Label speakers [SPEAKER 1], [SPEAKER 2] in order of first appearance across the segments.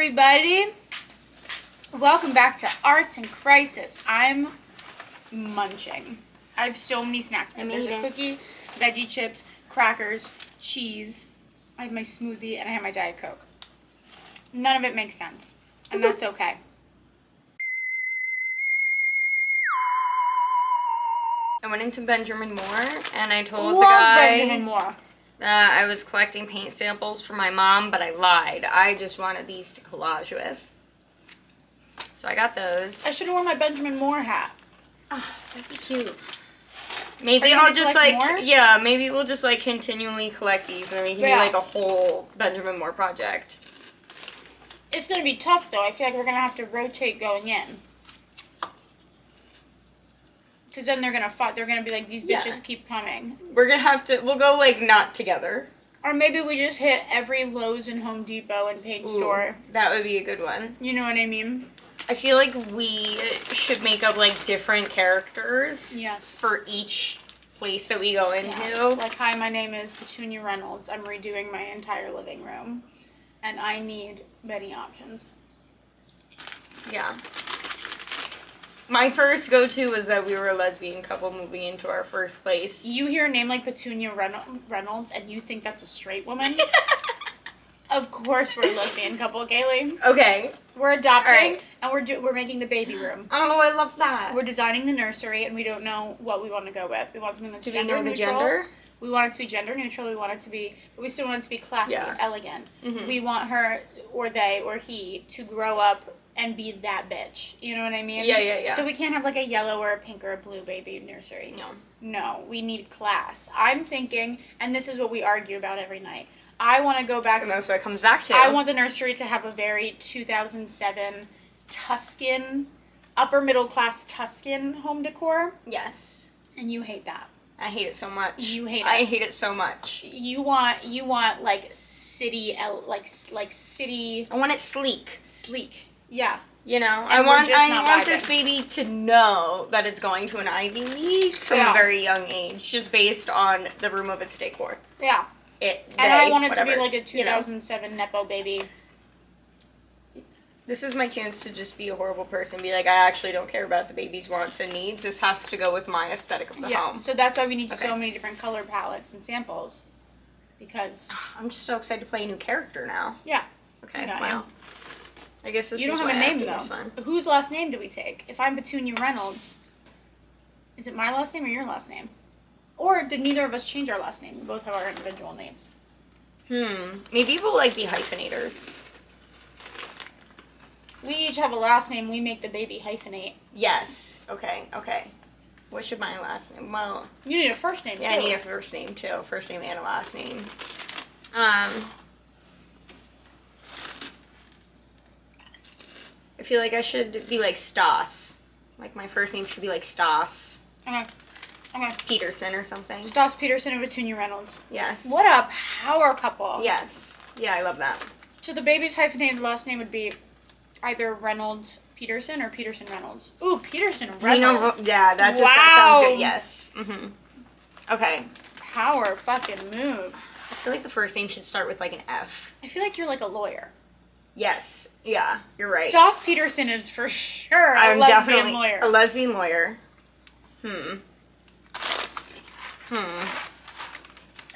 [SPEAKER 1] everybody. Welcome back to Arts in Crisis. I'm munching. I have so many snacks. There's a cookie, veggie chips, crackers, cheese. I have my smoothie and I have my Diet Coke. None of it makes sense. And that's okay.
[SPEAKER 2] I went into Benjamin Moore and I told the
[SPEAKER 1] Love
[SPEAKER 2] guy
[SPEAKER 1] Benjamin Moore.
[SPEAKER 2] I was collecting paint samples for my mom, but I lied. I just wanted these to collage with. So I got those.
[SPEAKER 1] I should have worn my Benjamin Moore hat.
[SPEAKER 2] Oh, that'd be cute. Maybe
[SPEAKER 1] Are you
[SPEAKER 2] I'll
[SPEAKER 1] gonna
[SPEAKER 2] just
[SPEAKER 1] collect
[SPEAKER 2] like,
[SPEAKER 1] more?
[SPEAKER 2] yeah, maybe we'll just like continually collect these and then we can do like a whole Benjamin Moore project.
[SPEAKER 1] It's going to be tough though. I feel like we're going to have to rotate going in. Because then they're going to fight. They're going to be like, these bitches keep coming.
[SPEAKER 2] We're gonna have to, we'll go like not together.
[SPEAKER 1] Or maybe we just hit every Lowe's and Home Depot and paint store.
[SPEAKER 2] That would be a good one.
[SPEAKER 1] You know what I mean?
[SPEAKER 2] I feel like we should make up like different characters
[SPEAKER 1] Yes.
[SPEAKER 2] for each place that we go into.
[SPEAKER 1] Yes. Like, hi, my name is Petunia Reynolds. I'm redoing my entire living room. And I need many options.
[SPEAKER 2] Yeah. My first go-to was that we were a lesbian couple moving into our first place.
[SPEAKER 1] You hear a name like Petunia Reynolds and you think that's a straight woman? Of course we're a lesbian couple, Kaylee.
[SPEAKER 2] Okay.
[SPEAKER 1] We're adopting,
[SPEAKER 2] Right.
[SPEAKER 1] and we're making the baby room.
[SPEAKER 2] Oh, I love that.
[SPEAKER 1] We're designing the nursery, and we don't know what we want to go with. We want something that's
[SPEAKER 2] Do we
[SPEAKER 1] gender
[SPEAKER 2] know the
[SPEAKER 1] neutral.
[SPEAKER 2] gender?
[SPEAKER 1] We want it to be gender neutral. We want it to be, but we still want it to be classy, elegant.
[SPEAKER 2] Mhm.
[SPEAKER 1] We want her, or they, or he, to grow up and be that bitch. You know what I mean?
[SPEAKER 2] Yeah.
[SPEAKER 1] So we can't have like a yellow or a pink or a blue baby nursery.
[SPEAKER 2] No.
[SPEAKER 1] No, we need class. I'm thinking, and this is what we argue about every night. I want to go back
[SPEAKER 2] And
[SPEAKER 1] to.
[SPEAKER 2] that's what it comes back to.
[SPEAKER 1] I want the nursery to have a very 2007 Tuscan, upper middle class Tuscan home decor,
[SPEAKER 2] Yes.
[SPEAKER 1] and you hate that.
[SPEAKER 2] I hate it so much.
[SPEAKER 1] You hate it.
[SPEAKER 2] I hate it so much.
[SPEAKER 1] You want like city, like city
[SPEAKER 2] I want it sleek.
[SPEAKER 1] sleek. Yeah.
[SPEAKER 2] You know,
[SPEAKER 1] And we're just not
[SPEAKER 2] I want
[SPEAKER 1] vibing.
[SPEAKER 2] this baby to know that it's going to an Ivy League from a very young age, just based on the room of its decor.
[SPEAKER 1] Yeah.
[SPEAKER 2] And
[SPEAKER 1] I want it to be like a 2007 Nepo baby.
[SPEAKER 2] This is my chance to just be a horrible person. Be like, I actually don't care about the baby's wants and needs. This has to go with my aesthetic of the
[SPEAKER 1] Yeah.
[SPEAKER 2] home.
[SPEAKER 1] So that's why we need
[SPEAKER 2] Okay.
[SPEAKER 1] so many different color palettes and samples. Because
[SPEAKER 2] I'm just so excited to play a new character now.
[SPEAKER 1] yeah.
[SPEAKER 2] Okay,
[SPEAKER 1] I got
[SPEAKER 2] wow. I guess this
[SPEAKER 1] You
[SPEAKER 2] is
[SPEAKER 1] don't
[SPEAKER 2] why
[SPEAKER 1] have a
[SPEAKER 2] I
[SPEAKER 1] name
[SPEAKER 2] do
[SPEAKER 1] though.
[SPEAKER 2] this one.
[SPEAKER 1] Whose last name do we take? If I'm Petunia Reynolds, is it my last name or your last name? Or did neither of us change our last name? We both have our individual names.
[SPEAKER 2] Maybe we'll like be hyphenators.
[SPEAKER 1] We each have a last name. We make the baby hyphenate.
[SPEAKER 2] Yes. Okay. What should my last name? Well,
[SPEAKER 1] You need a first name.
[SPEAKER 2] yeah, I
[SPEAKER 1] too.
[SPEAKER 2] need a first name too. First name and a last name. I feel like I should be like Stas. Like my first name should be like Stas
[SPEAKER 1] Okay.
[SPEAKER 2] Peterson or something.
[SPEAKER 1] Stas Peterson and Petunia Reynolds.
[SPEAKER 2] Yes.
[SPEAKER 1] What a power couple.
[SPEAKER 2] Yes. Yeah, I love that.
[SPEAKER 1] So the baby's hyphenated last name would be either Reynolds Peterson or Peterson Reynolds. Ooh, Peterson Reynolds.
[SPEAKER 2] You know, yeah, that just
[SPEAKER 1] Wow.
[SPEAKER 2] sounds good. Yes. Okay.
[SPEAKER 1] Power fucking move.
[SPEAKER 2] I feel like the first name should start with like an F.
[SPEAKER 1] I feel like you're like a lawyer.
[SPEAKER 2] Yes. Yeah, you're right.
[SPEAKER 1] Stas Peterson is for sure a
[SPEAKER 2] I'm
[SPEAKER 1] lesbian
[SPEAKER 2] definitely
[SPEAKER 1] lawyer.
[SPEAKER 2] a lesbian lawyer.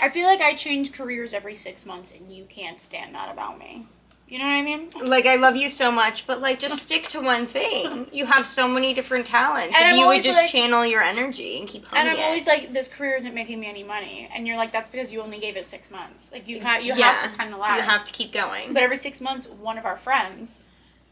[SPEAKER 1] I feel like I change careers every 6 months and you can't stand that about me. You know what I mean?
[SPEAKER 2] Like, I love you so much, but like, just stick to one thing. You have so many different talents.
[SPEAKER 1] And
[SPEAKER 2] if
[SPEAKER 1] I'm
[SPEAKER 2] you would
[SPEAKER 1] always
[SPEAKER 2] just
[SPEAKER 1] like-
[SPEAKER 2] channel your energy and keep
[SPEAKER 1] And
[SPEAKER 2] honing
[SPEAKER 1] I'm
[SPEAKER 2] it.
[SPEAKER 1] always like, this career isn't making me any money. And you're like, that's because you only gave it 6 months. Like, you have to climb the ladder.
[SPEAKER 2] You have to keep going.
[SPEAKER 1] But every 6 months, one of our friends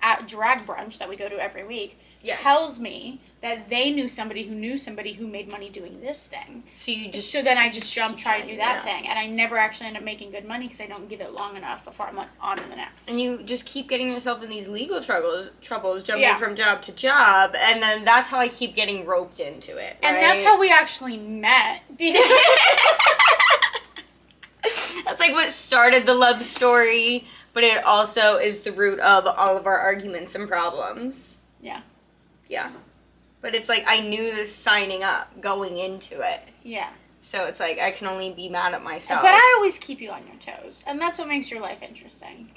[SPEAKER 1] at drag brunch that we go to every week
[SPEAKER 2] Yes.
[SPEAKER 1] tells me that they knew somebody who made money doing this thing.
[SPEAKER 2] So
[SPEAKER 1] then I just jump,
[SPEAKER 2] keep
[SPEAKER 1] try to
[SPEAKER 2] trying,
[SPEAKER 1] do that
[SPEAKER 2] yeah.
[SPEAKER 1] thing. And I never actually end up making good money because I don't give it long enough before I'm like, on to the next.
[SPEAKER 2] And you just keep getting yourself in these legal troubles, jumping
[SPEAKER 1] Yeah.
[SPEAKER 2] from job to job, and then that's how I keep getting roped into it.
[SPEAKER 1] And
[SPEAKER 2] right?
[SPEAKER 1] that's how we actually met.
[SPEAKER 2] That's like what started the love story, but it also is the root of all of our arguments and problems.
[SPEAKER 1] Yeah.
[SPEAKER 2] Yeah. But it's like I knew this signing up, going into it.
[SPEAKER 1] Yeah.
[SPEAKER 2] So it's like I can only be mad at myself.
[SPEAKER 1] But I always keep you on your toes. And that's what makes your life interesting.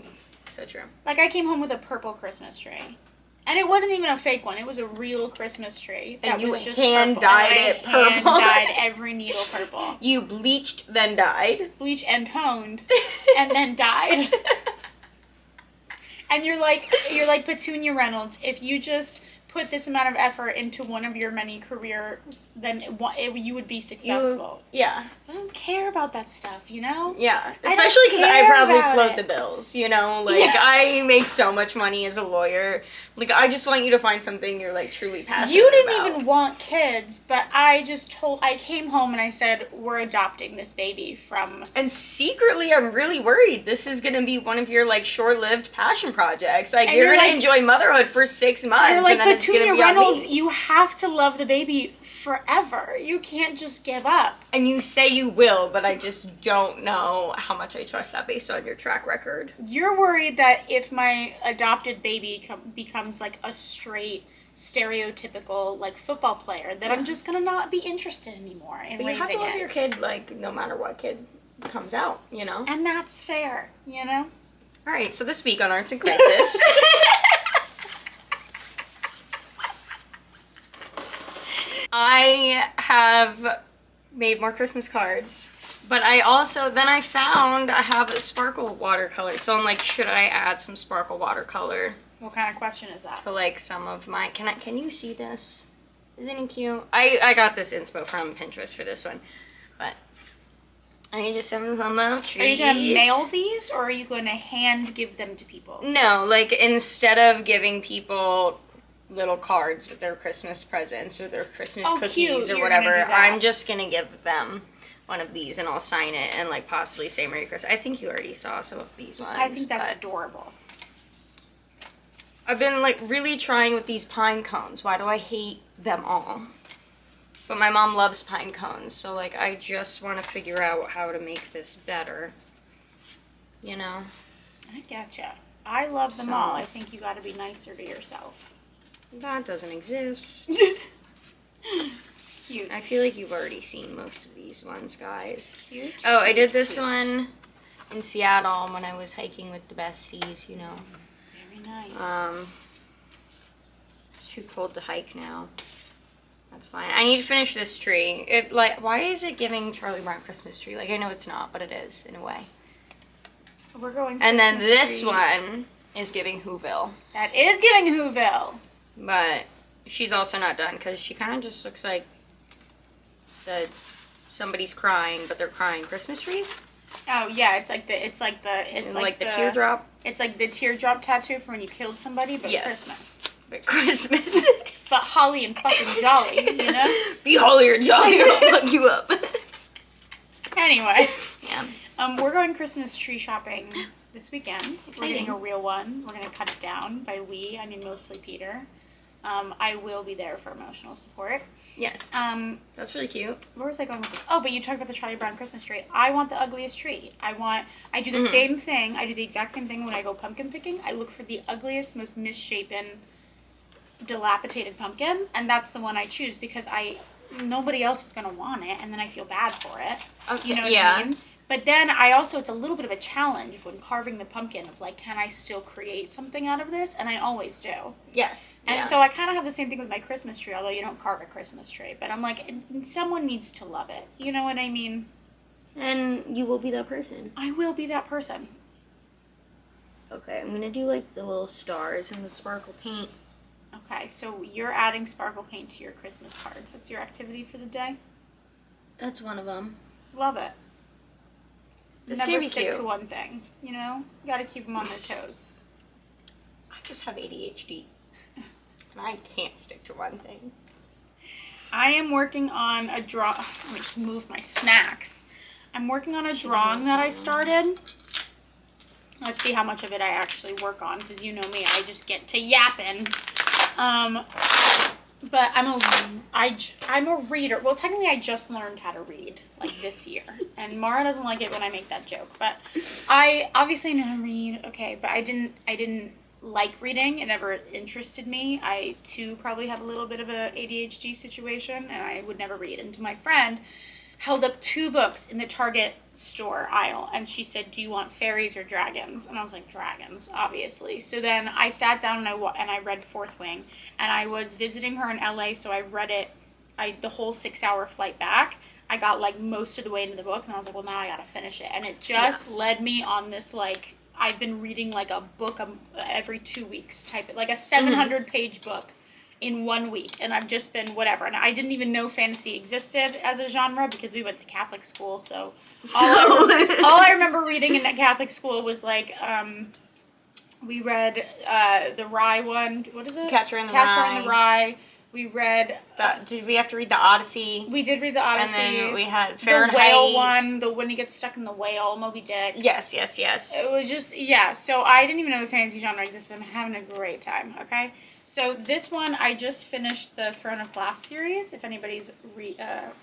[SPEAKER 2] So true.
[SPEAKER 1] Like, I came home with a purple Christmas tree. And it wasn't even a fake one. It was a real Christmas tree.
[SPEAKER 2] And you
[SPEAKER 1] was just
[SPEAKER 2] hand-dyed it purple.
[SPEAKER 1] Hand-dyed every needle purple.
[SPEAKER 2] You bleached, then dyed.
[SPEAKER 1] Bleached and toned, and then dyed. And you're like Petunia Reynolds. If you just put this amount of effort into one of your many careers, then you would be successful.
[SPEAKER 2] Yeah.
[SPEAKER 1] I don't care about that stuff, you know?
[SPEAKER 2] Yeah. Especially because I probably float the bills, you know? Like,
[SPEAKER 1] Yeah.
[SPEAKER 2] I make so much money as a lawyer. Like, I just want you to find something you're, like, truly passionate about.
[SPEAKER 1] You didn't even want kids, but I came home and I said, we're adopting this baby from...
[SPEAKER 2] And secretly, I'm really worried this is going to be one of your, like, short-lived passion projects. Like, you're going to enjoy motherhood for 6 months,
[SPEAKER 1] You're like,
[SPEAKER 2] and then it's going to
[SPEAKER 1] Petunia
[SPEAKER 2] be on
[SPEAKER 1] Reynolds,
[SPEAKER 2] me.
[SPEAKER 1] you have to love the baby forever. You can't just give up.
[SPEAKER 2] And you say you will, but I just don't know how much I trust that based on your track record.
[SPEAKER 1] You're worried that if my adopted baby becomes like a straight, stereotypical like football player, that I'm just gonna not be interested anymore in
[SPEAKER 2] But
[SPEAKER 1] raising it.
[SPEAKER 2] you have to love your kid, like, no matter what kid comes out, you know?
[SPEAKER 1] And that's fair, you know?
[SPEAKER 2] All right, so this week on Arts and Crisis... I have made more Christmas cards, but I found I have a sparkle watercolor. So I'm like, should I add some sparkle watercolor
[SPEAKER 1] What kind of question is that?
[SPEAKER 2] to like some of my, can you see this? Isn't it cute? I got this inspo from Pinterest for this one, but I just have some little trees.
[SPEAKER 1] Are you going to mail these, or are you going to hand give them to people?
[SPEAKER 2] No, like instead of giving people little cards with their Christmas presents or their Christmas cookies or whatever, I'm just gonna give them one of these and I'll sign it and like possibly say Merry Christmas. I think you already saw some of these ones.
[SPEAKER 1] I think that's adorable.
[SPEAKER 2] I've been like really trying with these pine cones. Why do I hate them all? But my mom loves pine cones, so like I just want to figure out how to make this better. You know?
[SPEAKER 1] I getcha. I love them all. I think you got to be nicer to yourself.
[SPEAKER 2] That doesn't exist.
[SPEAKER 1] Cute.
[SPEAKER 2] I feel like you've already seen most of these ones, guys.
[SPEAKER 1] Cute.
[SPEAKER 2] Oh, I did this one in Seattle when I was hiking with the besties, you know.
[SPEAKER 1] Very nice.
[SPEAKER 2] It's too cold to hike now. That's fine. I need to finish this tree. Why is it giving Charlie Brown Christmas tree? Like, I know it's not, but it is, in a way.
[SPEAKER 1] We're going
[SPEAKER 2] And then
[SPEAKER 1] Christmas
[SPEAKER 2] this
[SPEAKER 1] tree.
[SPEAKER 2] one is giving Whoville.
[SPEAKER 1] That is giving Whoville.
[SPEAKER 2] But she's also not done because she kind of just looks like somebody's crying, but they're crying Christmas trees.
[SPEAKER 1] Oh yeah, it's like the
[SPEAKER 2] teardrop.
[SPEAKER 1] It's like the teardrop tattoo for when you killed somebody, but
[SPEAKER 2] Yes.
[SPEAKER 1] Christmas.
[SPEAKER 2] But Christmas.
[SPEAKER 1] But holly and fucking jolly, you know.
[SPEAKER 2] Be holly or jolly, I'll look you up.
[SPEAKER 1] Anyway,
[SPEAKER 2] Yeah.
[SPEAKER 1] we're going Christmas tree shopping this weekend.
[SPEAKER 2] Exciting.
[SPEAKER 1] We're getting a real one. We're gonna cut it down. By we, I mean mostly Peter. I will be there for emotional support.
[SPEAKER 2] Yes. That's really cute.
[SPEAKER 1] Where was I going with this? Oh, but you talked about the Charlie Brown Christmas tree. I want the ugliest tree. I do the same thing. I do the exact same thing when I go pumpkin picking. I look for the ugliest, most misshapen, dilapidated pumpkin, and that's the one I choose because nobody else is gonna want it, and then I feel bad for it.
[SPEAKER 2] Okay,
[SPEAKER 1] You know what I mean? But then it's a little bit of a challenge when carving the pumpkin of like, can I still create something out of this? And I always do.
[SPEAKER 2] Yes.
[SPEAKER 1] And so I kind of have the same thing with my Christmas tree, although you don't carve a Christmas tree. But I'm like, someone needs to love it. You know what I mean?
[SPEAKER 2] And you will be that person.
[SPEAKER 1] I will be that person.
[SPEAKER 2] Okay, I'm gonna do like the little stars and the sparkle paint.
[SPEAKER 1] Okay, so you're adding sparkle paint to your Christmas cards. That's your activity for the day?
[SPEAKER 2] That's one of them.
[SPEAKER 1] Love it.
[SPEAKER 2] This
[SPEAKER 1] Never
[SPEAKER 2] can be
[SPEAKER 1] stick
[SPEAKER 2] cute.
[SPEAKER 1] to one thing, you know? You gotta keep them on their toes.
[SPEAKER 2] I just have ADHD. And I can't stick to one thing.
[SPEAKER 1] I am working on a draw. Let me just move my snacks. I'm working on a drawing that I started. Let's see how much of it I actually work on, because you know me, I just get to yapping. But I'm a reader. Well, technically, I just learned how to read like this year, and Mara doesn't like it when I make that joke. But I obviously know how to read. Okay, but I didn't like reading. It never interested me. I too probably have a little bit of a ADHD situation, and I would never read. And to my friend, held up 2 books in the Target store aisle, and she said, "Do you want fairies or dragons?" And I was like, "Dragons, obviously." So then I sat down and I read Fourth Wing, and I was visiting her in LA, so I read it. The whole 6-hour flight back. I got like most of the way into the book, and I was like, "Well, now I gotta finish it." And it just led me on this like I've been reading like a book every 2 weeks type it, like a 700-page book in 1 week, and I've just been whatever. And I didn't even know fantasy existed as a genre because we went to Catholic school, so all I remember reading in that Catholic school was like we read the Rye one. What is it?
[SPEAKER 2] Catcher in the
[SPEAKER 1] Rye. We read.
[SPEAKER 2] Did we have to read the Odyssey?
[SPEAKER 1] We did read the Odyssey.
[SPEAKER 2] And then we had Fahrenheit.
[SPEAKER 1] The whale one, when he gets stuck in the whale, Moby Dick.
[SPEAKER 2] Yes.
[SPEAKER 1] It was just, so I didn't even know the fantasy genre existed. I'm having a great time, okay? So this one, I just finished the Throne of Glass series, if anybody's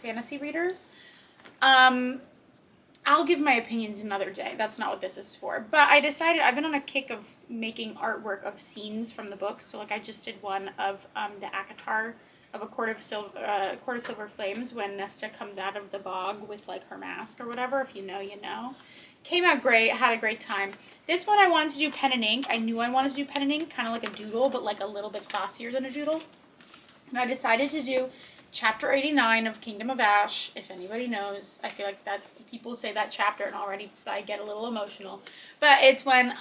[SPEAKER 1] fantasy readers. I'll give my opinions another day. That's not what this is for. But I decided, I've been on a kick of making artwork of scenes from the books. So, like, I just did one of the ACOTAR of a Court of Silver Flames when Nesta comes out of the bog with, like, her mask or whatever. If you know, you know. Came out great. Had a great time. This one I wanted to do pen and ink. I knew I wanted to do pen and ink, kind of like a doodle, but, like, a little bit classier than a doodle. And I decided to do Chapter 89 of Kingdom of Ash, if anybody knows. I feel like that people say that chapter and already I get a little emotional. But it's when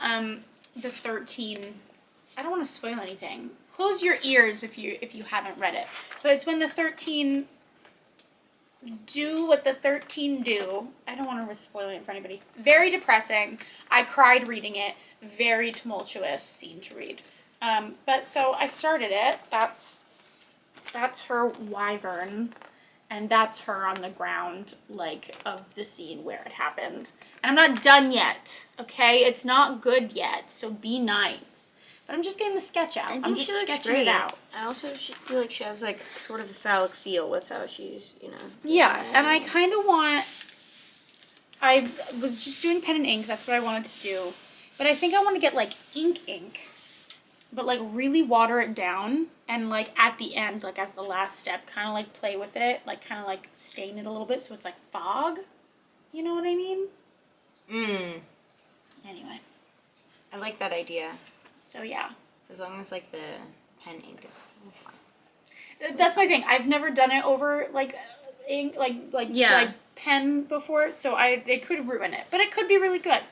[SPEAKER 1] the 13, I don't want to spoil anything. Close your ears if you haven't read it. But it's when the 13 do what the 13 do. I don't want to spoil it for anybody. Very depressing. I cried reading it. Very tumultuous scene to read. But so I started it. That's her wyvern, and that's her on the ground, like, of the scene where it happened. And I'm not done yet, okay? It's not good yet, so be nice. But I'm just getting the sketch out. I'm just sketching it out.
[SPEAKER 2] I also feel like she has, like, sort of a phallic feel with how she's, you know.
[SPEAKER 1] Yeah, and I kind of I was just doing pen and ink. That's what I wanted to do. But I think I want to get, like, ink. But, like, really water it down and, like, at the end, like, as the last step, kind of, like, play with it. Like, kind of, like, stain it a little bit so it's, like, fog. You know what I mean? Anyway.
[SPEAKER 2] I like that idea.
[SPEAKER 1] So, yeah.
[SPEAKER 2] As long as, like, the pen ink is fun.
[SPEAKER 1] That's my thing. I've never done it over, like, ink, like pen before, so it could ruin it. But it could be really good.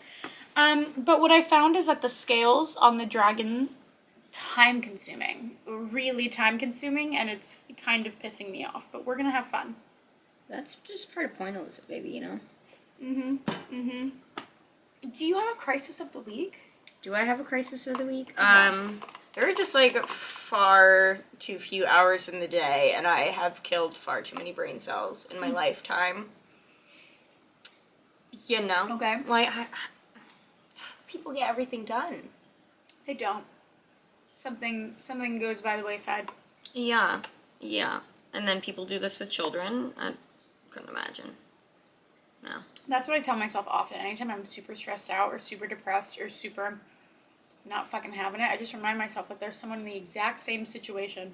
[SPEAKER 1] But what I found is that the scales on the dragon... really time consuming, and it's kind of pissing me off, but we're gonna have fun.
[SPEAKER 2] That's just part of pointless, baby, you know.
[SPEAKER 1] Do you have a crisis of the week?
[SPEAKER 2] Do I have a crisis of the week? There are just like far too few hours in the day, and I have killed far too many brain cells in my lifetime. You know.
[SPEAKER 1] Okay.
[SPEAKER 2] Like, how people get everything done?
[SPEAKER 1] They don't. Something goes by the wayside.
[SPEAKER 2] Yeah. And then people do this with children. I couldn't imagine. No.
[SPEAKER 1] That's what I tell myself often. Anytime I'm super stressed out or super depressed or super not fucking having it, I just remind myself that there's someone in the exact same situation.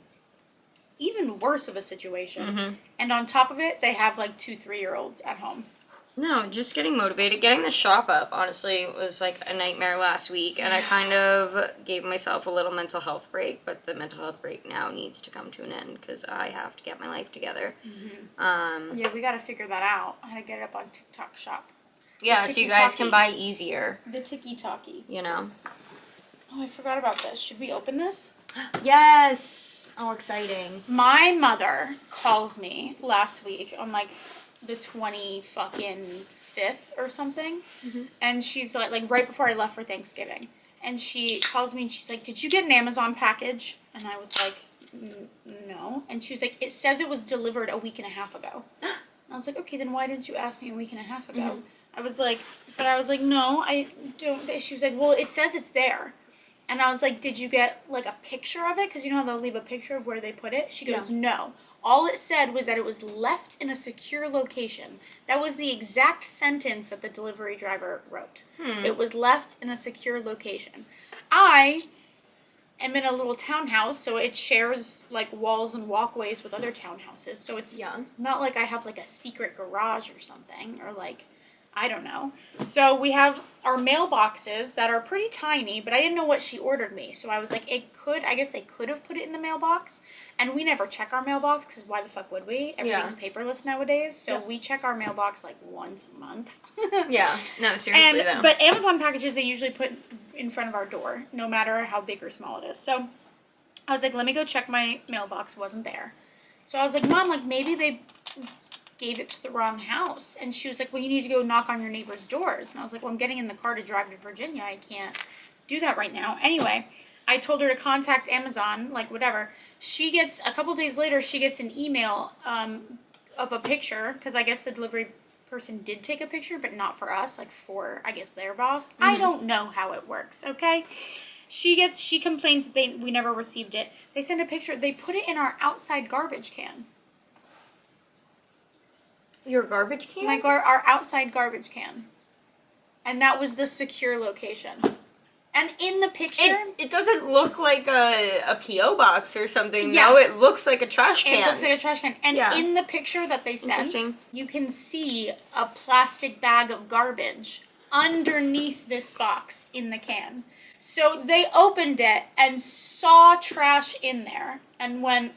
[SPEAKER 1] Even worse of a situation. And on top of it, they have like 2 3-year-olds at home.
[SPEAKER 2] No, just getting motivated. Getting the shop up, honestly, was like a nightmare last week, and I kind of gave myself a little mental health break, but the mental health break now needs to come to an end because I have to get my life together.
[SPEAKER 1] Yeah, we got to figure that out. How to get it up on TikTok shop.
[SPEAKER 2] Yeah, so you guys can buy easier.
[SPEAKER 1] The Tiki-Talkie.
[SPEAKER 2] You know?
[SPEAKER 1] Oh, I forgot about this. Should we open this?
[SPEAKER 2] Yes! Oh, exciting.
[SPEAKER 1] My mother calls me last week on like the 25th or something, and she's like right before I left for Thanksgiving, and she calls me and she's like, "Did you get an Amazon package?" And I was like, "No." And she was like, "It says it was delivered a week and a half ago." I was like, "Okay, then why didn't you ask me a week and a half ago?" I was like, "No, I don't." She was like, "Well, it says it's there." And I was like, "Did you get like a picture of it? Because you know how they'll leave a picture of where they put it?" She goes, "No. All it said was that it was left in a secure location." That was the exact sentence that the delivery driver wrote. It was left in a secure location. I am in a little townhouse, so it shares like walls and walkways with other townhouses. So it's not like I have like a secret garage or something, or like, I don't know. So we have our mailboxes that are pretty tiny, but I didn't know what she ordered me. So I was like, I guess they could have put it in the mailbox. And we never check our mailbox, because why the fuck would we? Everything's paperless nowadays. So we check our mailbox like once a month.
[SPEAKER 2] Yeah. No, seriously though.
[SPEAKER 1] But Amazon packages, they usually put in front of our door, no matter how big or small it is. So I was like, let me go check my mailbox. Wasn't there. So I was like, Mom, like maybe they gave it to the wrong house. And she was like, well, you need to go knock on your neighbor's doors. And I was like, well, I'm getting in the car to drive to Virginia. I can't do that right now. Anyway, I told her to contact Amazon, like whatever. A couple days later, she gets an email of a picture, because I guess the delivery person did take a picture, but not for us, like for, I guess, their boss. Mm-hmm. I don't know how it works, okay? She complains that we never received it. They send a picture. They put it in our outside garbage can.
[SPEAKER 2] Your garbage can?
[SPEAKER 1] Our outside garbage can. And that was the secure location. And in the picture...
[SPEAKER 2] It doesn't look like a P.O. box or something. Yeah. No, it looks like a trash can.
[SPEAKER 1] It looks like a trash can. And in the picture that they sent, you can see a plastic bag of garbage underneath this box in the can. So they opened it and saw trash in there and went,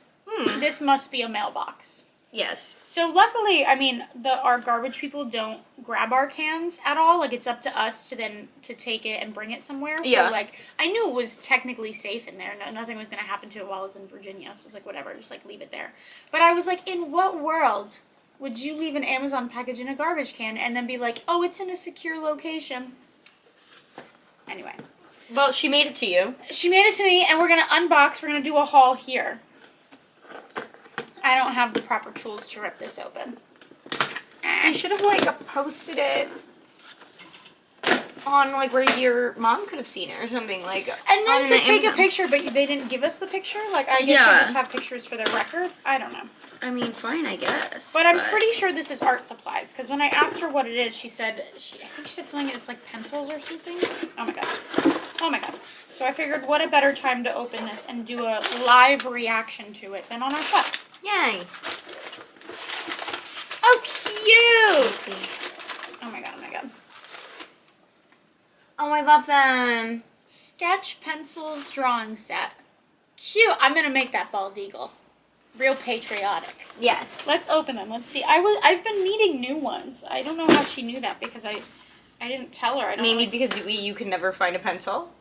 [SPEAKER 1] this must be a mailbox.
[SPEAKER 2] Yes.
[SPEAKER 1] So luckily, I mean, our garbage people don't grab our cans at all. Like, it's up to us to take it and bring it somewhere. So, like, I knew it was technically safe in there. Nothing was going to happen to it while I was in Virginia. So I was like, whatever, just, like, leave it there. But I was like, in what world would you leave an Amazon package in a garbage can and then be like, oh, it's in a secure location? Anyway.
[SPEAKER 2] Well, she made it to you.
[SPEAKER 1] She made it to me, and we're going to unbox. We're going to do a haul here. I don't have the proper tools to rip this open.
[SPEAKER 2] You should have, like, posted it on, like, where your mom could have seen it or something, like...
[SPEAKER 1] And then to take a picture, but they didn't give us the picture? Like, I guess they just have pictures for their records? I don't know.
[SPEAKER 2] I mean, fine, I guess.
[SPEAKER 1] But I'm pretty sure this is art supplies, because when I asked her what it is, she said... I think she said something, it's like pencils or something. Oh, my God. Oh, my God. So I figured, what a better time to open this and do a live reaction to it than on our shop.
[SPEAKER 2] Yay.
[SPEAKER 1] Oh, cute! Oh my God, oh my God.
[SPEAKER 2] Oh, I love them.
[SPEAKER 1] Sketch pencils drawing set. Cute. I'm going to make that bald eagle. Real patriotic.
[SPEAKER 2] Yes.
[SPEAKER 1] Let's open them. Let's see. I've been needing new ones. I don't know how she knew that because I didn't tell her.
[SPEAKER 2] Maybe because you can never find a pencil?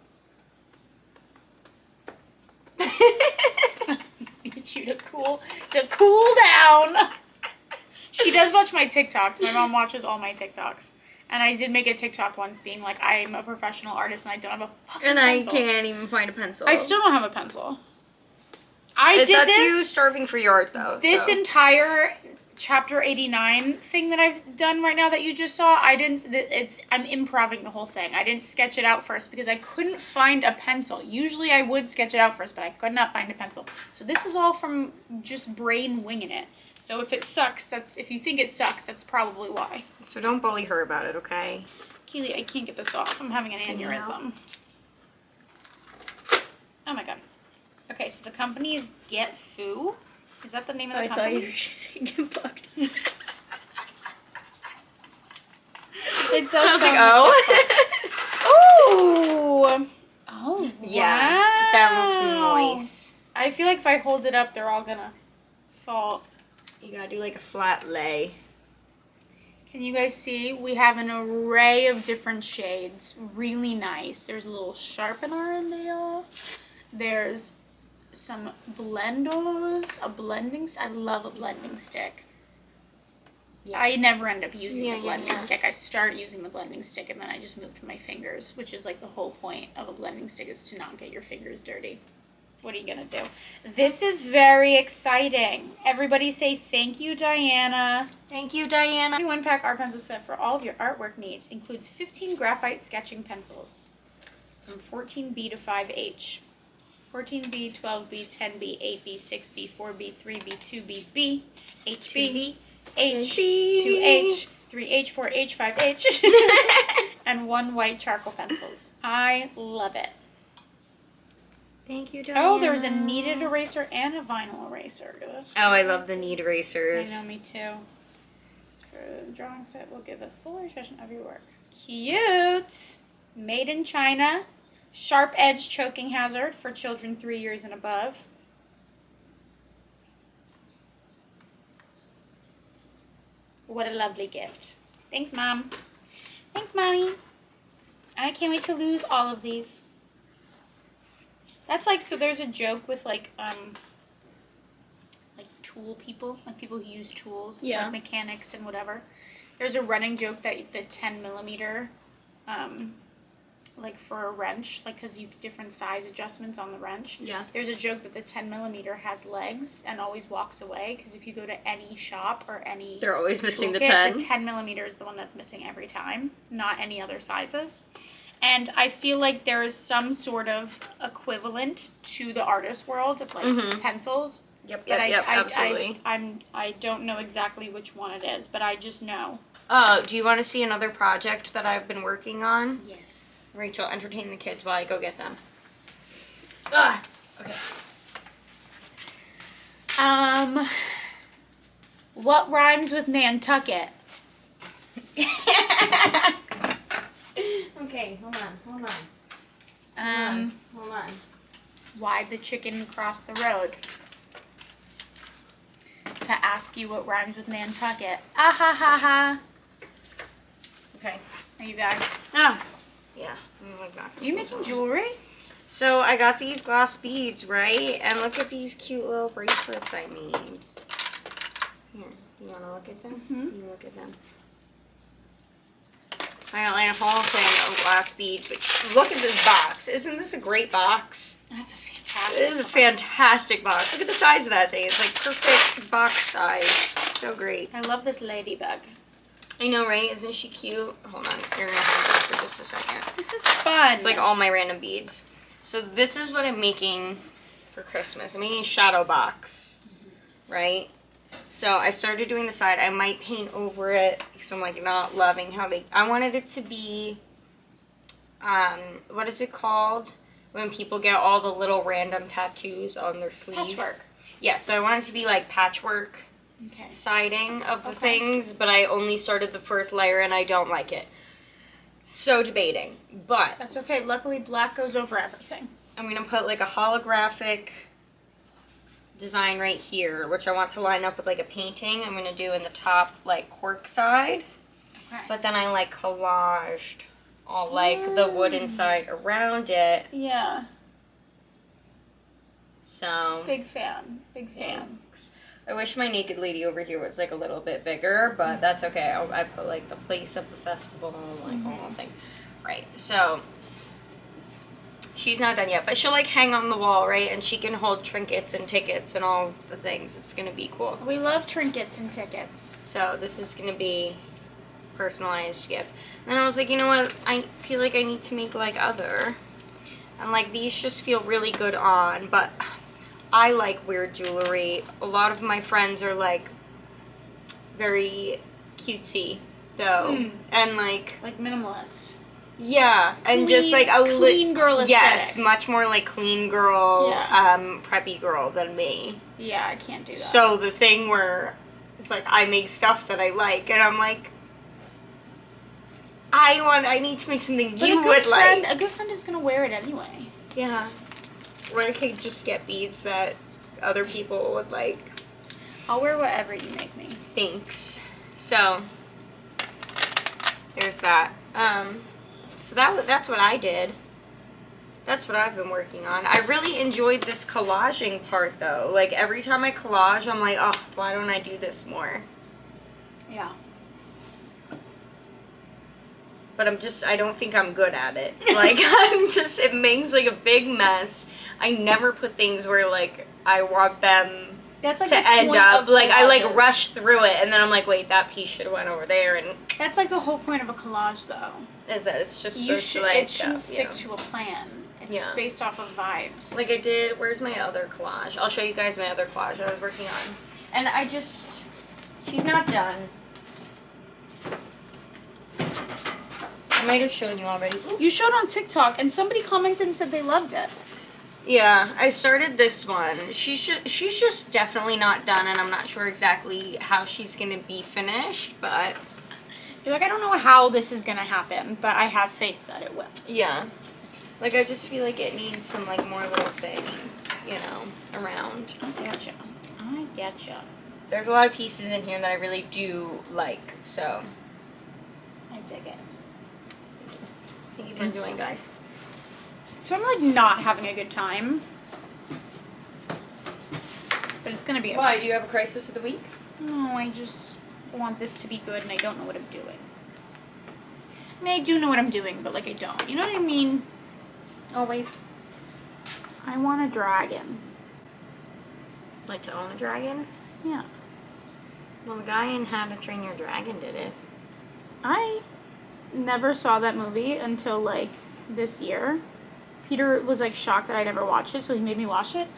[SPEAKER 1] You to cool down. She does watch my TikToks. My mom watches all my TikToks. And I did make a TikTok once being like, I'm a professional artist and I don't have a fucking pencil.
[SPEAKER 2] I can't even find a pencil.
[SPEAKER 1] I still don't have a pencil.
[SPEAKER 2] That's you starving for your art, though.
[SPEAKER 1] This entire chapter 89 thing that I've done right now that you just saw, I'm improvising the whole thing. I didn't sketch it out first because I couldn't find a pencil. Usually I would sketch it out first, but I could not find a pencil. So this is all from just brain winging it. So if it sucks, if you think it sucks, that's probably why.
[SPEAKER 2] So don't bully her about it, okay?
[SPEAKER 1] Keely, I can't get this off. I'm having an aneurysm. Oh my God. Okay, so the company is Get Foo. Is that the name of the company?
[SPEAKER 2] I thought you were just saying get fucked.
[SPEAKER 1] It does.
[SPEAKER 2] I was like,
[SPEAKER 1] oh. Oh,
[SPEAKER 2] yeah.
[SPEAKER 1] Wow.
[SPEAKER 2] That looks nice.
[SPEAKER 1] I feel like if I hold it up, they're all gonna fall.
[SPEAKER 2] You gotta do like a flat lay.
[SPEAKER 1] Can you guys see? We have an array of different shades. Really nice. There's a little sharpener in there. There's some blendos, I love a blending stick. Yeah. I never end up using the blending stick. I start using the blending stick and then I just move to my fingers, which is like the whole point of a blending stick is to not get your fingers dirty. What are you gonna do? This is very exciting. Everybody say thank you, Diana.
[SPEAKER 2] Thank you, Diana.
[SPEAKER 1] 1-pack art pencil set for all of your artwork needs. Includes 15 graphite sketching pencils from 14B to 5H. 14B, 12B, 10B, 8B, 6B, 4B, 3B, 2B, B, HB, H, 2H, 3H, 4H, 5H, and 1 white charcoal pencils. I love it.
[SPEAKER 2] Thank you, Diana.
[SPEAKER 1] Oh, there's a kneaded eraser and a vinyl eraser.
[SPEAKER 2] I love the knead erasers.
[SPEAKER 1] I know, me too. For the drawing set, we'll give a fuller expression of your work. Cute! Made in China. Sharp edge choking hazard for children 3 years and above. What a lovely gift. Thanks, Mom. Thanks, Mommy. I can't wait to lose all of these. That's like, so there's a joke with like tool people, like people who use tools,
[SPEAKER 2] yeah,
[SPEAKER 1] like mechanics and whatever. There's a running joke that the 10 millimeter, like for a wrench, like because you different size adjustments on the wrench.
[SPEAKER 2] Yeah.
[SPEAKER 1] There's a joke that the 10 millimeter has legs and always walks away because if you go to any shop or any,
[SPEAKER 2] they're always missing the
[SPEAKER 1] kit,
[SPEAKER 2] 10.
[SPEAKER 1] The 10 millimeter is the one that's missing every time, not any other sizes. And I feel like there is some sort of equivalent to the artist world of like pencils.
[SPEAKER 2] Yep, absolutely.
[SPEAKER 1] I don't know exactly which one it is, but I just know.
[SPEAKER 2] Oh, do you want to see another project that I've been working on?
[SPEAKER 1] Yes.
[SPEAKER 2] Rachel, entertain the kids while I go get them. Ugh. Okay.
[SPEAKER 1] What rhymes with Nantucket?
[SPEAKER 2] Okay, hold on. Hold on.
[SPEAKER 1] Why'd the chicken cross the road? To ask you what rhymes with Nantucket. Ah ha ha ha.
[SPEAKER 2] Okay.
[SPEAKER 1] Are you back?
[SPEAKER 2] Ah. Yeah. I'm like back.
[SPEAKER 1] Are you making jewelry?
[SPEAKER 2] So I got these glass beads, right? And look at these cute little bracelets I made. Here, you want to look at them?
[SPEAKER 1] Mm-hmm.
[SPEAKER 2] You look at them. So I got like a whole thing of glass beads. Which, look at this box. Isn't this a great box?
[SPEAKER 1] That's a fantastic
[SPEAKER 2] It is a fantastic box. Look at the size of that thing. It's like perfect box size. So great.
[SPEAKER 1] I love this ladybug.
[SPEAKER 2] I know, right? Isn't she cute? Hold on. You're going to hold this for just a second.
[SPEAKER 1] This is fun.
[SPEAKER 2] It's like all my random beads. So this is what I'm making for Christmas. I'm making a shadow box, right? So I started doing the side. I might paint over it because I'm like not loving how they... I wanted it to be... what is it called? When people get all the little random tattoos on their sleeve.
[SPEAKER 1] Patchwork.
[SPEAKER 2] Yeah, so I want it to be like patchwork siding of the things, but I only started the first layer and I don't like it. So debating, but...
[SPEAKER 1] That's okay. Luckily, black goes over everything.
[SPEAKER 2] I'm going to put like a holographic design right here, which I want to line up with like a painting I'm going to do in the top like cork side.
[SPEAKER 1] Okay.
[SPEAKER 2] But then I like collaged all like the wooden side around it.
[SPEAKER 1] Yeah.
[SPEAKER 2] So...
[SPEAKER 1] Big fan. Big fan.
[SPEAKER 2] Thanks. I wish my naked lady over here was like a little bit bigger, but that's okay. I put like the place of the festival and like all the things. Right, so she's not done yet, but she'll like hang on the wall, right? And she can hold trinkets and tickets and all the things. It's gonna be cool.
[SPEAKER 1] We love trinkets and tickets.
[SPEAKER 2] So this is gonna be personalized gift. And then I was like, you know what? I feel like I need to make like other. And like these just feel really good on, but I like weird jewelry. A lot of my friends are like very cutesy though. And like
[SPEAKER 1] minimalist.
[SPEAKER 2] Yeah, and just like a
[SPEAKER 1] clean girl aesthetic.
[SPEAKER 2] Yes, much more like clean girl,
[SPEAKER 1] Yeah.
[SPEAKER 2] Preppy girl than me.
[SPEAKER 1] Yeah, I can't do that.
[SPEAKER 2] So the thing where it's like I make stuff that I like, and I'm like, I need to make something
[SPEAKER 1] but
[SPEAKER 2] you would like.
[SPEAKER 1] A good friend is gonna wear it anyway.
[SPEAKER 2] Yeah. Or I could just get beads that other people would like.
[SPEAKER 1] I'll wear whatever you make me.
[SPEAKER 2] Thanks. So there's that. So that's what I did. That's what I've been working on. I really enjoyed this collaging part though. Like every time I collage, I'm like, oh, why don't I do this more?
[SPEAKER 1] Yeah.
[SPEAKER 2] But I don't think I'm good at it. Like it makes like a big mess. I never put things where like I want them
[SPEAKER 1] that's like
[SPEAKER 2] to
[SPEAKER 1] the
[SPEAKER 2] end
[SPEAKER 1] point
[SPEAKER 2] up.
[SPEAKER 1] of
[SPEAKER 2] Like I like
[SPEAKER 1] collages.
[SPEAKER 2] rush through it and then I'm like, wait, that piece should have went over there. And
[SPEAKER 1] that's like the whole point of a collage though.
[SPEAKER 2] is that it's just supposed to like
[SPEAKER 1] it shouldn't stick to a plan. It's based off of vibes.
[SPEAKER 2] Like I did, where's my other collage? I'll show you guys my other collage I was working on. And she's not done. I might have shown you already.
[SPEAKER 1] You showed on TikTok and somebody commented and said they loved it.
[SPEAKER 2] Yeah, I started this one. She's just definitely not done, and I'm not sure exactly how she's gonna be finished, but
[SPEAKER 1] You're like, I don't know how this is gonna happen, but I have faith that it will.
[SPEAKER 2] yeah. Like, I just feel like it needs some, like, more little things, you know, around.
[SPEAKER 1] I getcha. I getcha.
[SPEAKER 2] There's a lot of pieces in here that I really do like, so.
[SPEAKER 1] I dig it.
[SPEAKER 2] Thank you for enjoying, guys.
[SPEAKER 1] So I'm, like, not having a good time. But it's gonna be okay.
[SPEAKER 2] Why? Do you have a crisis of the week?
[SPEAKER 1] No, I just want this to be good, and I don't know what I'm doing. I mean, I do know what I'm doing, but, like, I don't. You know what I mean?
[SPEAKER 2] Always.
[SPEAKER 1] I want a dragon.
[SPEAKER 2] Like to own a dragon?
[SPEAKER 1] Yeah.
[SPEAKER 2] Well, the guy in How to Train Your Dragon did it.
[SPEAKER 1] I never saw that movie until, like, this year. Peter was, like, shocked that I never watched it, so he made me watch it.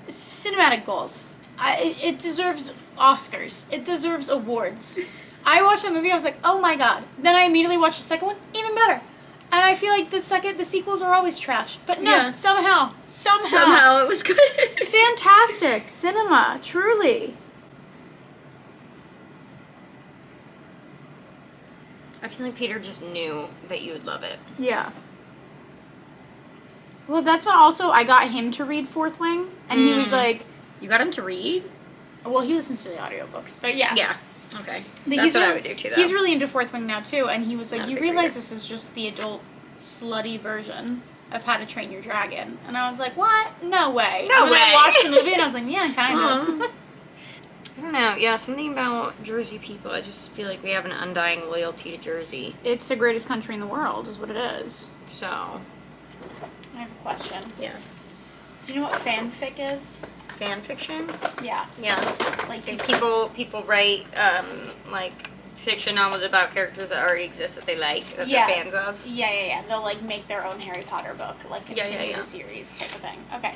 [SPEAKER 1] Cinematic gold. It deserves Oscars. It deserves awards. I watched that movie, I was like, oh my god. Then I immediately watched the second one, even better. And I feel like the sequels are always trash. But no,
[SPEAKER 2] Yeah.
[SPEAKER 1] somehow
[SPEAKER 2] Somehow it was good.
[SPEAKER 1] fantastic cinema, truly.
[SPEAKER 2] I feel like Peter just knew that you would love it.
[SPEAKER 1] Yeah. Well, that's when also I got him to read Fourth Wing, and he was like,
[SPEAKER 2] You got him to read?
[SPEAKER 1] well, he listens to the audiobooks, but yeah.
[SPEAKER 2] Yeah. Okay.
[SPEAKER 1] But
[SPEAKER 2] That's what I would do too, though.
[SPEAKER 1] He's really into Fourth Wing now too, and he was like,
[SPEAKER 2] Not a
[SPEAKER 1] you
[SPEAKER 2] big
[SPEAKER 1] realize
[SPEAKER 2] reader.
[SPEAKER 1] this is just the adult slutty version of How to Train Your Dragon. And I was like, what? No way.
[SPEAKER 2] No
[SPEAKER 1] and then
[SPEAKER 2] way.
[SPEAKER 1] I watched the movie and I was like, yeah, kind of.
[SPEAKER 2] I don't know. Yeah, something about Jersey people. I just feel like we have an undying loyalty to Jersey.
[SPEAKER 1] It's the greatest country in the world, is what it is.
[SPEAKER 2] So,
[SPEAKER 1] I have a question.
[SPEAKER 2] yeah.
[SPEAKER 1] Do you know what fanfic is?
[SPEAKER 2] Fan fiction?
[SPEAKER 1] Yeah.
[SPEAKER 2] Yeah.
[SPEAKER 1] Like,
[SPEAKER 2] People write, like, fiction novels about characters that already exist that they like, that
[SPEAKER 1] Yeah.
[SPEAKER 2] they're fans of.
[SPEAKER 1] Yeah. They'll, like, make their own Harry Potter book, like, continue the series type of thing. Okay.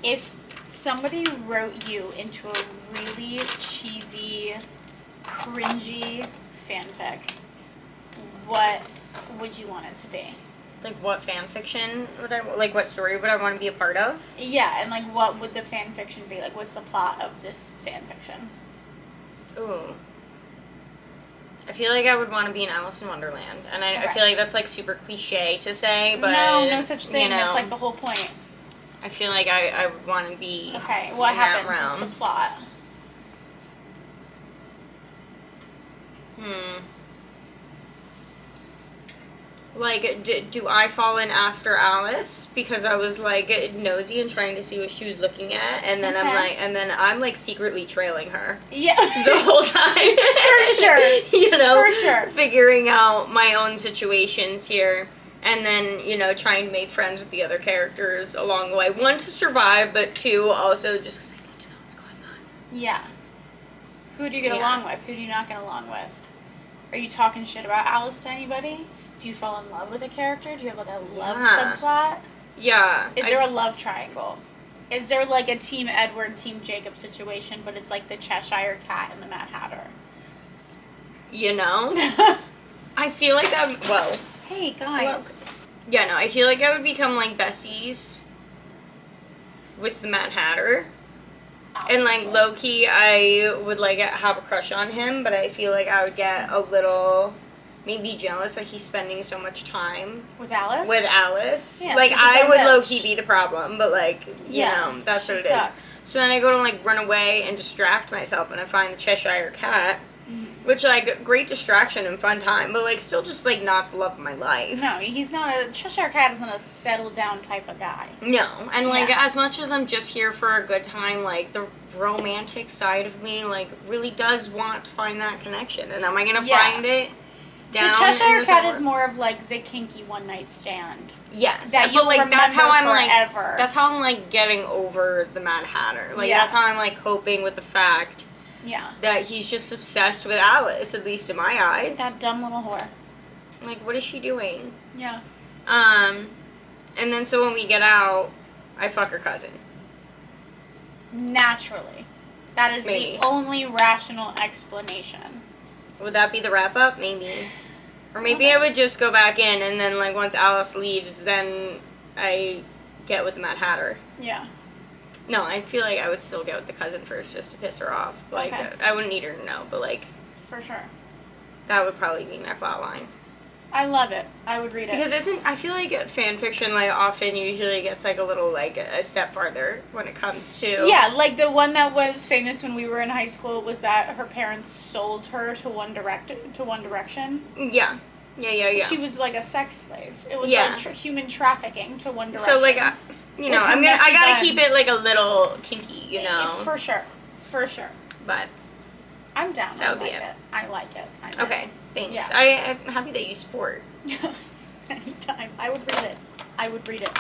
[SPEAKER 1] If somebody wrote you into a really cheesy, cringy fanfic, what would you want it to be?
[SPEAKER 2] Like, what fan fiction would I, like, what story would I want to be a part of?
[SPEAKER 1] Yeah, and, like, what would the fan fiction be? Like, what's the plot of this fan fiction?
[SPEAKER 2] Ooh. I feel like I would want to be in Alice in Wonderland. And I
[SPEAKER 1] Okay.
[SPEAKER 2] feel like that's, like, super cliche to say, but...
[SPEAKER 1] No such thing.
[SPEAKER 2] You know,
[SPEAKER 1] That's, like, the whole point.
[SPEAKER 2] I feel like I would want to be
[SPEAKER 1] Okay, what
[SPEAKER 2] in that
[SPEAKER 1] happens?
[SPEAKER 2] realm.
[SPEAKER 1] What's the plot?
[SPEAKER 2] Like, do I fall in after Alice because I was, like, nosy and trying to see what she was looking at, and then I'm like secretly trailing her
[SPEAKER 1] Yeah.
[SPEAKER 2] the whole time.
[SPEAKER 1] For sure.
[SPEAKER 2] You know,
[SPEAKER 1] For sure.
[SPEAKER 2] figuring out my own situations here, and then, you know, trying to make friends with the other characters along the way. One, to survive, but two, also just 'cause I need to know what's going on.
[SPEAKER 1] Yeah. Who do you get
[SPEAKER 2] Yeah.
[SPEAKER 1] along with? Who do you not get along with? Are you talking shit about Alice to anybody? Do you fall in love with a character? Do you have, like, a love
[SPEAKER 2] Yeah.
[SPEAKER 1] subplot?
[SPEAKER 2] Yeah.
[SPEAKER 1] Is there a love triangle? Is there, like, a Team Edward, Team Jacob situation, but it's like the Cheshire Cat and the Mad Hatter?
[SPEAKER 2] You know? I feel like whoa.
[SPEAKER 1] Hey, guys.
[SPEAKER 2] Yeah, no, I feel like I would become, like, besties with the Mad Hatter. And, like,
[SPEAKER 1] Obviously.
[SPEAKER 2] low-key, I would, like, have a crush on him, but I feel like I would get a little, maybe jealous that he's spending so much time
[SPEAKER 1] With Alice?
[SPEAKER 2] with Alice.
[SPEAKER 1] Yeah,
[SPEAKER 2] like,
[SPEAKER 1] she's a
[SPEAKER 2] I
[SPEAKER 1] dumb
[SPEAKER 2] would
[SPEAKER 1] bitch.
[SPEAKER 2] low-key be the problem, but, like, you know, that's
[SPEAKER 1] she
[SPEAKER 2] what it
[SPEAKER 1] sucks.
[SPEAKER 2] is. So then I go to, like, run away and distract myself, and I find the Cheshire Cat, which, like, great distraction and fun time, but, like, still just, like, not the love of my life.
[SPEAKER 1] No, he's not a... Cheshire Cat isn't a settled-down type of guy.
[SPEAKER 2] No, and, like,
[SPEAKER 1] Yeah.
[SPEAKER 2] as much as I'm just here for a good time, like, the romantic side of me, like, really does want to find that connection. And am I gonna find it down
[SPEAKER 1] The Cheshire
[SPEAKER 2] in
[SPEAKER 1] Cat
[SPEAKER 2] the
[SPEAKER 1] is more of, like, the kinky one-night stand.
[SPEAKER 2] Yes,
[SPEAKER 1] that
[SPEAKER 2] but,
[SPEAKER 1] you'll
[SPEAKER 2] like, that's how I'm,
[SPEAKER 1] remember forever.
[SPEAKER 2] like, that's how I'm, like, getting over the Mad Hatter. Like,
[SPEAKER 1] Yeah.
[SPEAKER 2] that's how I'm, like, coping with the fact
[SPEAKER 1] Yeah.
[SPEAKER 2] that he's just obsessed with Alice, at least in my eyes.
[SPEAKER 1] That dumb little whore.
[SPEAKER 2] Like, what is she doing?
[SPEAKER 1] Yeah.
[SPEAKER 2] And then so when we get out, I fuck her cousin.
[SPEAKER 1] Naturally. That is
[SPEAKER 2] Maybe.
[SPEAKER 1] the only rational explanation.
[SPEAKER 2] Would that be the wrap up? Maybe. Or maybe I would just go back in and then, like, once Alice leaves, then I get with the Mad Hatter.
[SPEAKER 1] Yeah.
[SPEAKER 2] No, I feel like I would still get with the cousin first just to piss her off. Like,
[SPEAKER 1] okay.
[SPEAKER 2] I wouldn't need her to know, but, like...
[SPEAKER 1] For sure.
[SPEAKER 2] That would probably be my plot line.
[SPEAKER 1] I love it. I would read it.
[SPEAKER 2] Because I feel like fan fiction, like, often usually gets, like, a little, like, a step farther when it comes to...
[SPEAKER 1] Yeah, like, the one that was famous when we were in high school was that her parents sold her to One Direction.
[SPEAKER 2] Yeah. Yeah.
[SPEAKER 1] She was, like, a sex slave. It was,
[SPEAKER 2] yeah.
[SPEAKER 1] like, human trafficking to One Direction.
[SPEAKER 2] So, like, you know, I gotta keep it, like, a little kinky, you know?
[SPEAKER 1] For sure. For sure.
[SPEAKER 2] But...
[SPEAKER 1] I'm down.
[SPEAKER 2] That would be it.
[SPEAKER 1] I like it.
[SPEAKER 2] Okay, thanks.
[SPEAKER 1] Yeah.
[SPEAKER 2] I'm happy that you support.
[SPEAKER 1] Anytime. I would read it.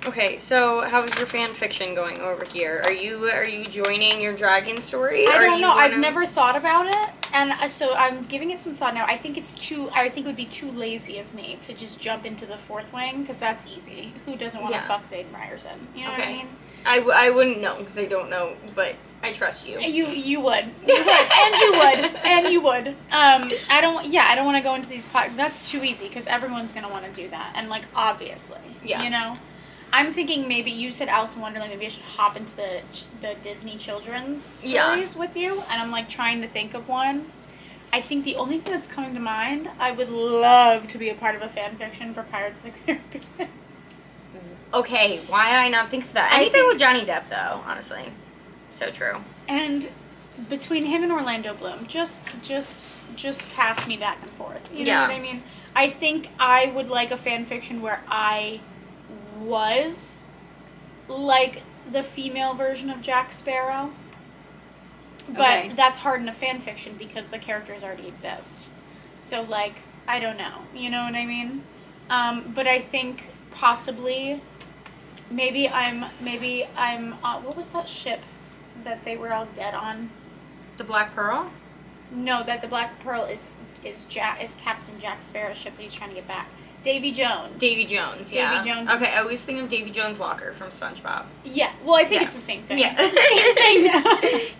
[SPEAKER 2] Okay, so how's your fan fiction going over here? Are you joining your dragon story?
[SPEAKER 1] I don't know. I've never thought about it, and so I'm giving it some thought now. I think it would be too lazy of me to just jump into the fourth wing, because that's easy. Who doesn't want to fuck Zayden Ryerson? You know what I mean?
[SPEAKER 2] I wouldn't know, because I don't know, but I trust you.
[SPEAKER 1] You would. And you would. I don't want to go into these that's too easy, because everyone's going to want to do that, and, like, obviously.
[SPEAKER 2] Yeah.
[SPEAKER 1] You know? I'm thinking maybe you said Alice in Wonderland. Maybe I should hop into the Disney children's stories with you. And I'm, like, trying to think of one. I think the only thing that's coming to mind, I would love to be a part of a fan fiction for Pirates of the Caribbean.
[SPEAKER 2] Okay, why did I not think of that? Anything with Johnny Depp, though, honestly. So true.
[SPEAKER 1] And between him and Orlando Bloom, just cast me back and forth. You know what I mean? I think I would like a fan fiction where I was like the female version of Jack Sparrow, but that's hard in a fan fiction because the characters already exist. So, like, I don't know, you know what I mean? But I think possibly maybe I'm what was that ship that they were all dead on?
[SPEAKER 2] The Black Pearl?
[SPEAKER 1] No, that the Black Pearl is Captain Jack Sparrow's ship that he's trying to get back. Davy Jones.
[SPEAKER 2] Yeah. Davy Jones. Okay, I always think of Davy Jones' locker from SpongeBob.
[SPEAKER 1] Yeah, well, I think it's the same thing.
[SPEAKER 2] Yeah.
[SPEAKER 1] Same thing.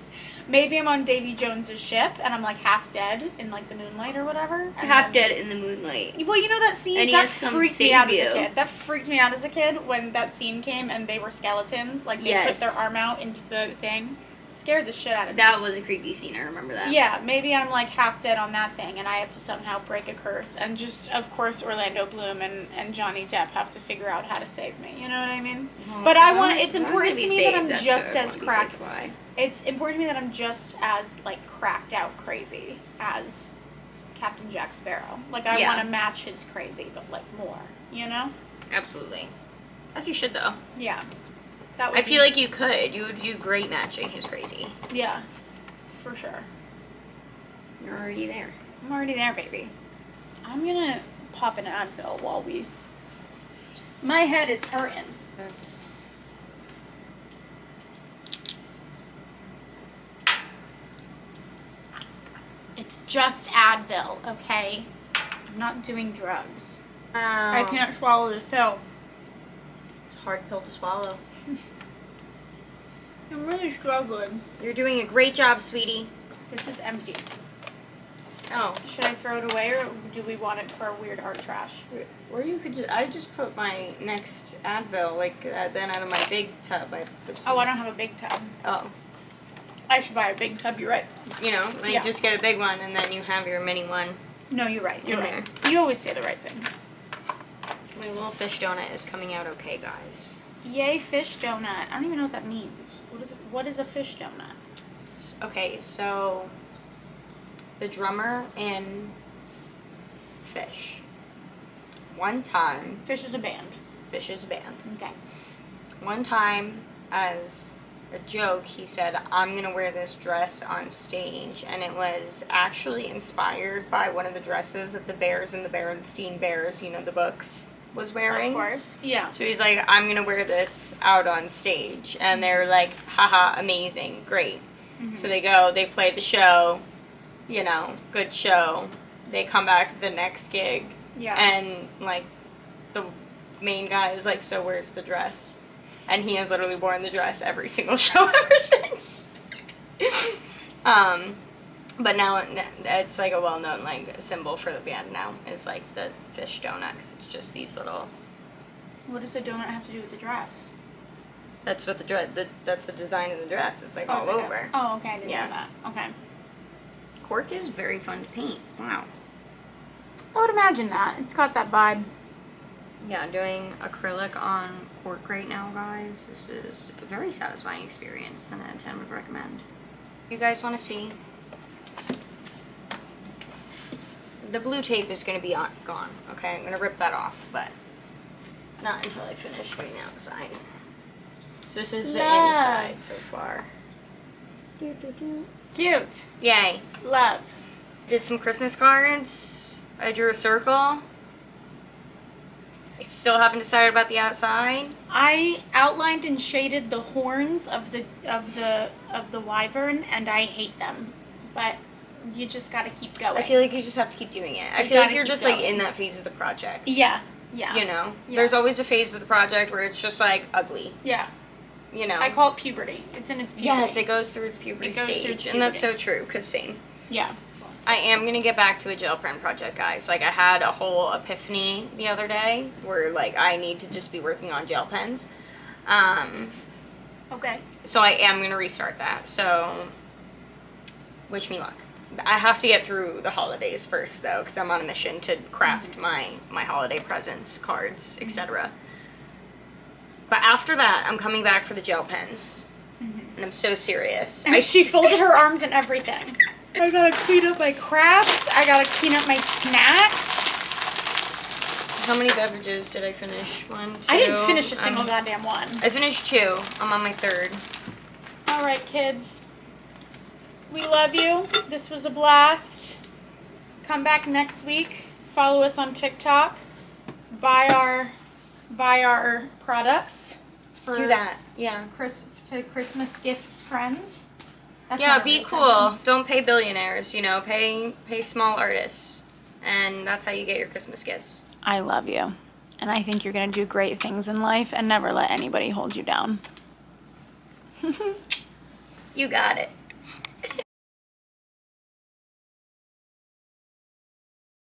[SPEAKER 1] Maybe I'm on Davy Jones's ship and I'm, like, half dead in, like, the moonlight or whatever.
[SPEAKER 2] Half dead in the moonlight.
[SPEAKER 1] Well, you know that scene?
[SPEAKER 2] And
[SPEAKER 1] that freaked me out as a kid. That freaked me out as a kid when that scene came and they were skeletons. Like, they put their arm out into the thing. Scared the shit out of me.
[SPEAKER 2] That was a creepy scene, I remember that.
[SPEAKER 1] Yeah, maybe I'm, like, half dead on that thing and I have to somehow break a curse. And just, of course, Orlando Bloom and Johnny Depp have to figure out how to save me. You know what I mean? But it's important to me that I'm just as cracked. It's important to me that I'm just as, like, cracked out crazy as Captain Jack Sparrow. Like, I want to match his crazy, but, like, more. You know?
[SPEAKER 2] Absolutely. As you should, though.
[SPEAKER 1] Yeah.
[SPEAKER 2] I feel like you could. You would do great matching his crazy.
[SPEAKER 1] Yeah, for sure.
[SPEAKER 2] You're already there.
[SPEAKER 1] I'm already there, baby. I'm gonna pop an Advil while we... My head is hurting. It's just Advil, okay? I'm not doing drugs. I can't swallow this pill.
[SPEAKER 2] It's a hard pill to swallow.
[SPEAKER 1] I'm really struggling.
[SPEAKER 2] You're doing a great job, sweetie.
[SPEAKER 1] This is empty.
[SPEAKER 2] Oh.
[SPEAKER 1] Should I throw it away, or do we want it for weird art trash?
[SPEAKER 2] Or you could just... I just put my next Advil, like, then out of my big tub. I
[SPEAKER 1] don't have a big tub.
[SPEAKER 2] Oh.
[SPEAKER 1] I should buy a big tub, you're right.
[SPEAKER 2] You know, like, just get a big one, and then you have your mini one.
[SPEAKER 1] No, you're right. You're
[SPEAKER 2] right.
[SPEAKER 1] There. You always say the right thing.
[SPEAKER 2] My little fish donut is coming out okay, guys.
[SPEAKER 1] Yay, fish donut. I don't even know what that means. What is a fish donut?
[SPEAKER 2] Okay, so the drummer in Fish. One time...
[SPEAKER 1] Fish is a band.
[SPEAKER 2] Fish is a band.
[SPEAKER 1] Okay.
[SPEAKER 2] One time, as a joke, he said, I'm going to wear this dress on stage. And it was actually inspired by one of the dresses that the Bears and the Berenstein Bears, you know, the books, was wearing.
[SPEAKER 1] Of course. Yeah.
[SPEAKER 2] So he's like, I'm going to wear this out on stage. And they're like, haha, amazing, great. Mm-hmm. So they go, they play the show, you know, good show. They come back the next gig.
[SPEAKER 1] Yeah.
[SPEAKER 2] And, like, the main guy is like, so where's the dress? And he has literally worn the dress every single show ever since. But now it's like a well-known, like, symbol for the band now is, like, the fish donut, 'cause it's just these little
[SPEAKER 1] What does the donut have to do with the dress?
[SPEAKER 2] That's what that's the design of the dress. It's like all over.
[SPEAKER 1] Oh, okay. I didn't know that. Okay.
[SPEAKER 2] Cork is very fun to paint. Wow.
[SPEAKER 1] I would imagine that. It's got that vibe.
[SPEAKER 2] Yeah, I'm doing acrylic on cork right now, guys. This is a very satisfying experience. 10 out of 10 would recommend. You guys want to see? The blue tape is going to be gone. Okay, I'm going to rip that off, but not until I finish doing the outside. So this is the inside so far.
[SPEAKER 1] Cute.
[SPEAKER 2] Yay.
[SPEAKER 1] Love.
[SPEAKER 2] Did some Christmas cards. I drew a circle. I still haven't decided about the outside.
[SPEAKER 1] I outlined and shaded the horns of the wyvern, and I hate them. But you just gotta keep going.
[SPEAKER 2] I feel like you just have to keep doing it. I feel like you're just like in that phase of the project.
[SPEAKER 1] Yeah. Yeah.
[SPEAKER 2] You know?
[SPEAKER 1] Yeah.
[SPEAKER 2] There's always a phase of the project where it's just like ugly.
[SPEAKER 1] Yeah.
[SPEAKER 2] You know?
[SPEAKER 1] I call it puberty. It's in its puberty.
[SPEAKER 2] Yes, it goes through its puberty stage. And that's so true, because same.
[SPEAKER 1] Yeah.
[SPEAKER 2] I am going to get back to a gel pen project, guys. Like, I had a whole epiphany the other day where, like, I need to just be working on gel pens.
[SPEAKER 1] Okay.
[SPEAKER 2] So I am going to restart that. So, wish me luck. I have to get through the holidays first, though, because I'm on a mission to craft my holiday presents, cards, etc. But after that, I'm coming back for the gel pens. And I'm so serious.
[SPEAKER 1] And she folded her arms and everything. I gotta clean up my crafts. I gotta clean up my snacks.
[SPEAKER 2] How many beverages did I finish? 1, 2.
[SPEAKER 1] I didn't finish a single goddamn one.
[SPEAKER 2] I finished 2. I'm on my 3rd.
[SPEAKER 1] All right, kids. We love you. This was a blast. Come back next week. Follow us on TikTok. Buy our products.
[SPEAKER 2] Do that. Yeah.
[SPEAKER 1] To Christmas gifts, friends. That's
[SPEAKER 2] Yeah, be cool. Don't pay billionaires, you know, pay small artists. And that's how you get your Christmas gifts.
[SPEAKER 1] I love you. And I think you're going to do great things in life and never let anybody hold you down.
[SPEAKER 2] You got it.